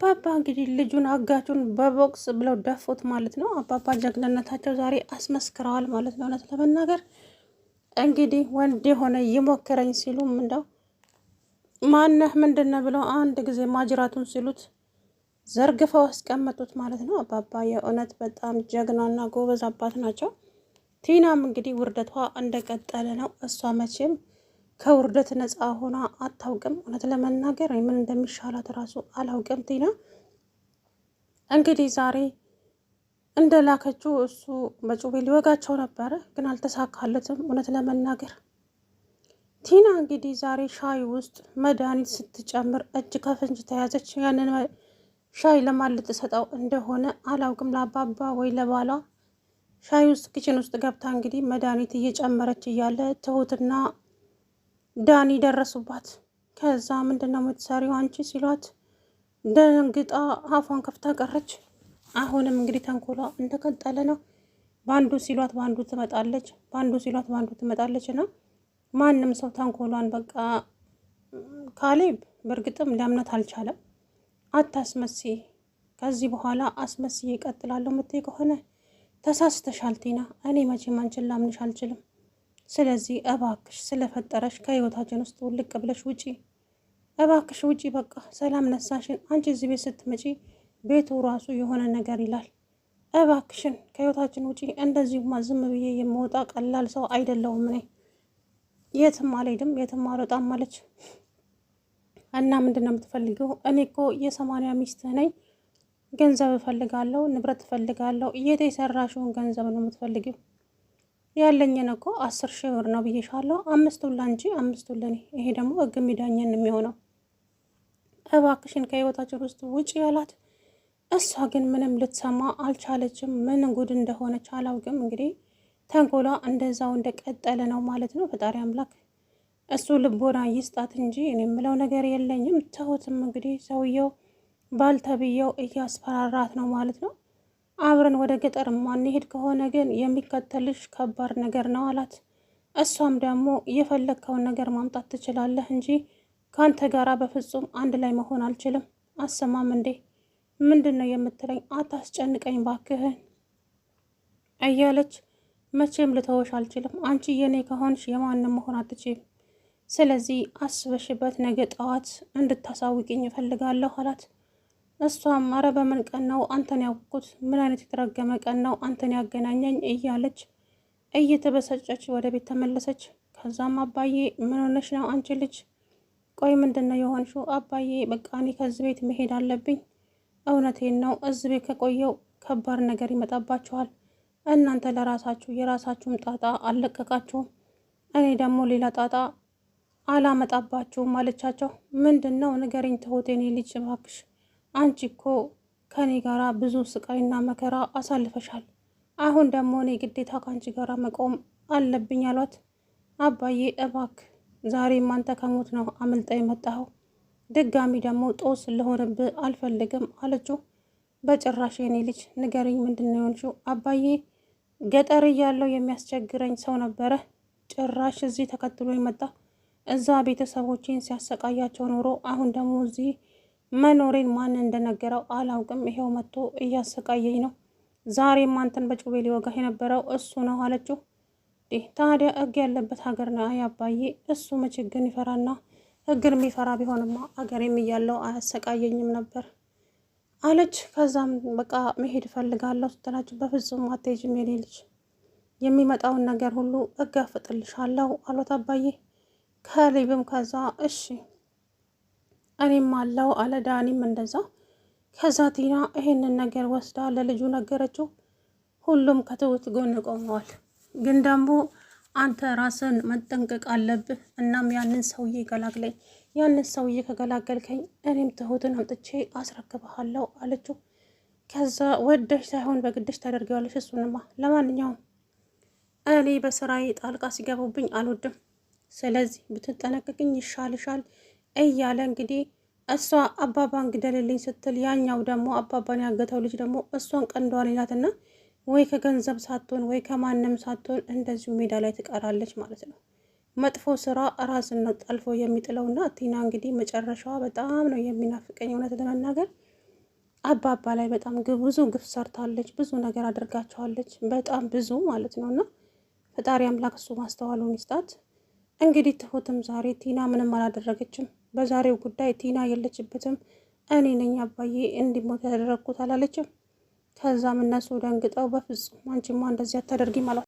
አባባ እንግዲህ ልጁን አጋቹን በቦክስ ብለው ደፉት ማለት ነው። አባባ ጀግንነታቸው ዛሬ አስመስክረዋል ማለት ነው። እውነት ለመናገር እንግዲህ ወንድ የሆነ ይሞክረኝ ሲሉም እንደው ማነህ ምንድነው ብለው አንድ ጊዜ ማጅራቱን ሲሉት ዘርግፈው አስቀመጡት ማለት ነው። አባባ የእውነት በጣም ጀግናና ጎበዝ አባት ናቸው። ቲናም እንግዲህ ውርደቷ እንደቀጠለ ነው። እሷ መቼም ከውርደት ነፃ ሆና አታውቅም። እውነት ለመናገር ምን እንደሚሻላት እራሱ አላውቅም። ቲና እንግዲህ ዛሬ እንደላከችው እሱ በጩቤ ሊወጋቸው ነበረ፣ ግን አልተሳካለትም። እውነት ለመናገር ቲና እንግዲህ ዛሬ ሻይ ውስጥ መድኃኒት ስትጨምር እጅ ከፍንጅ ተያዘች። ያንን ሻይ ለማን ልትሰጠው እንደሆነ አላውቅም፣ ለአባባ ወይ ለባሏ። ሻይ ውስጥ ኪችን ውስጥ ገብታ እንግዲህ መድኃኒት እየጨመረች እያለ ትሁትና ዳኒ ደረሱባት። ከዛ ምንድን ነው የምትሰሪው አንቺ ሲሏት ደንግጣ አፏን ከፍታ ቀረች። አሁንም እንግዲህ ተንኮሏ እንደቀጠለ ነው። በአንዱ ሲሏት በአንዱ ትመጣለች፣ በአንዱ ሲሏት በአንዱ ትመጣለች። እና ማንም ሰው ተንኮሏን በቃ ካሌብ በእርግጥም ሊያምናት አልቻለም። አታስመሲ፣ ከዚህ በኋላ አስመስዬ እቀጥላለሁ የምትይ ከሆነ ተሳስተሻል ቲና። እኔ መቼም አንቺን ላምንሽ አልችልም። ስለዚህ እባክሽ ስለፈጠረሽ ከህይወታችን ውስጥ ውልቅ ብለሽ ውጪ፣ እባክሽ ውጪ። በቃ ሰላም ነሳሽን። አንቺ እዚህ ቤት ስትመጪ ቤቱ ራሱ የሆነ ነገር ይላል። እባክሽን ከህይወታችን ውጪ። እንደዚሁማ ዝም ብዬ የምወጣ ቀላል ሰው አይደለሁም። እኔ የትም አልሄድም፣ የትም አልወጣም አለች። እና ምንድን ነው የምትፈልጊው? እኔ እኮ የ80 ሚስትህ ነኝ። ገንዘብ እፈልጋለሁ፣ ንብረት እፈልጋለሁ። የት የሰራሽውን ገንዘብ ነው የምትፈልጊው? ያለኝን እኮ 10,000 ብር ነው ብዬሻለሁ። 5ቱን ላንቺ፣ 5ቱን ለኔ። ይሄ ደግሞ ህግ የሚዳኘን የሚሆነው። እባክሽን ከህይወታችን ውስጥ ውጪ ያላት። እሷ ግን ምንም ልትሰማ አልቻለችም። ምን ጉድ እንደሆነች አላውቅም። እንግዲህ ተንኮሏ እንደዛው እንደቀጠለ ነው ማለት ነው። ፈጣሪ አምላክ እሱ ልቦና ይስጣት እንጂ እኔ የምለው ነገር የለኝም። ትሁትም እንግዲህ ሰውየው ባልተብየው እያስፈራራት ነው ማለት ነው። አብረን ወደ ገጠር ማንሄድ ከሆነ ግን የሚከተልሽ ከባድ ነገር ነው አላት። እሷም ደግሞ የፈለግከውን ነገር ማምጣት ትችላለህ እንጂ ከአንተ ጋራ በፍጹም አንድ ላይ መሆን አልችልም። አሰማም እንዴ? ምንድን ነው የምትለኝ? አታስጨንቀኝ ባክህን እያለች መቼም ልተወሽ አልችልም። አንቺ የኔ ከሆንሽ የማንም መሆን አትችይም። ስለዚህ አስበሽበት ነገ ጠዋት እንድታሳውቂኝ እፈልጋለሁ አላት። እሷም አረ በምን ቀን ነው አንተን ያወቅኩት? ምን አይነት የተረገመ ቀን ነው አንተን ያገናኘኝ? እያለች እየተበሰጨች ወደ ቤት ተመለሰች። ከዛም አባዬ ምን ሆነሽ ነው አንቺ ልጅ? ቆይ ምንድን ነው የሆንሽው? አባዬ በቃ እኔ ከዚህ ቤት መሄድ አለብኝ። እውነቴን ነው፣ እዚህ ቤት ከቆየው ከባድ ነገር ይመጣባችኋል። እናንተ ለራሳችሁ የራሳችሁም ጣጣ አልለቀቃችሁም፣ እኔ ደግሞ ሌላ ጣጣ አላመጣባችሁም አለቻቸው። ምንድን ነው ንገሪኝ ትሁት፣ የኔ ልጅ እባክሽ። አንቺ እኮ ከኔ ጋራ ብዙ ስቃይና መከራ አሳልፈሻል። አሁን ደግሞ እኔ ግዴታ ከአንቺ ጋራ መቆም አለብኝ አሏት። አባዬ እባክህ ዛሬም አንተ ከሞት ነው አምልጠ የመጣኸው፣ ድጋሚ ደግሞ ጦስ ልሆንብህ አልፈልግም አለችው። በጭራሽ የኔ ልጅ ንገሪኝ፣ ምንድን ነው የሆንሽው? አባዬ ገጠር እያለው የሚያስቸግረኝ ሰው ነበረ፣ ጭራሽ እዚህ ተከትሎ ይመጣ። እዛ ቤተሰቦቼን ሲያሰቃያቸው ኖሮ አሁን ደግሞ እዚህ መኖሬን ማን እንደነገረው አላውቅም። ይሄው መጥቶ እያሰቃየኝ ነው። ዛሬም አንተን በጩቤ ሊወጋህ የነበረው እሱ ነው አለችው። ታዲያ ህግ ያለበት ሀገር ነው አባዬ። እሱ መቼ ህግን ይፈራና? ህግን የሚፈራ ቢሆንማ አገሬም እያለው አያሰቃየኝም ነበር አለች። ከዛም በቃ መሄድ እፈልጋለሁ ስትላችሁ በፍጹም አትሄጂም የኔ ልጅ፣ የሚመጣውን ነገር ሁሉ እጋፍጥልሻለሁ አሏት አባዬ። ካሌብም ከዛ እሺ እኔም አለው አለ። ዳኒም እንደዛ። ከዛ ቲና ይሄንን ነገር ወስዳ ለልጁ ነገረችው። ሁሉም ከትሁት ጎን ቆመዋል። ግን ደግሞ አንተ ራስን መጠንቀቅ አለብህ። እናም ያንን ሰውዬ ገላግለኝ፣ ያንን ሰውዬ ከገላገልከኝ እኔም ትሁትን አምጥቼ አስረክብሃለሁ አለችው። ከዛ ወደሽ ሳይሆን በግድሽ ታደርጊዋለሽ እሱንማ። ለማንኛውም እኔ በስራዬ ጣልቃ ሲገቡብኝ አልወድም፣ ስለዚህ ብትጠነቅቅኝ ይሻልሻል እያለ እንግዲህ እሷ አባባን ግደልልኝ ስትል ያኛው ደግሞ አባባን ያገተው ልጅ ደግሞ እሷን ቀንዷን ይላትና ወይ ከገንዘብ ሳትሆን ወይ ከማንም ሳትሆን እንደዚሁ ሜዳ ላይ ትቀራለች ማለት ነው። መጥፎ ስራ ራስን ነው ጠልፎ የሚጥለውና ቲና እንግዲህ መጨረሻዋ በጣም ነው የሚናፍቀኝ እውነት ለመናገር። አባባ ላይ በጣም ብዙ ግፍ ሰርታለች፣ ብዙ ነገር አድርጋቸዋለች፣ በጣም ብዙ ማለት ነው። እና ፈጣሪ አምላክ እሱ ማስተዋሉን ይስጣት። እንግዲህ ትሁትም ዛሬ ቲና ምንም አላደረገችም፣ በዛሬው ጉዳይ ቲና የለችበትም፣ እኔ ነኝ አባዬ እንዲሞት ያደረግኩት አላለችም። ከዛም እነሱ ደንግጠው በፍጹም አንቺማ እንደዚህ አታደርጊም አሏት።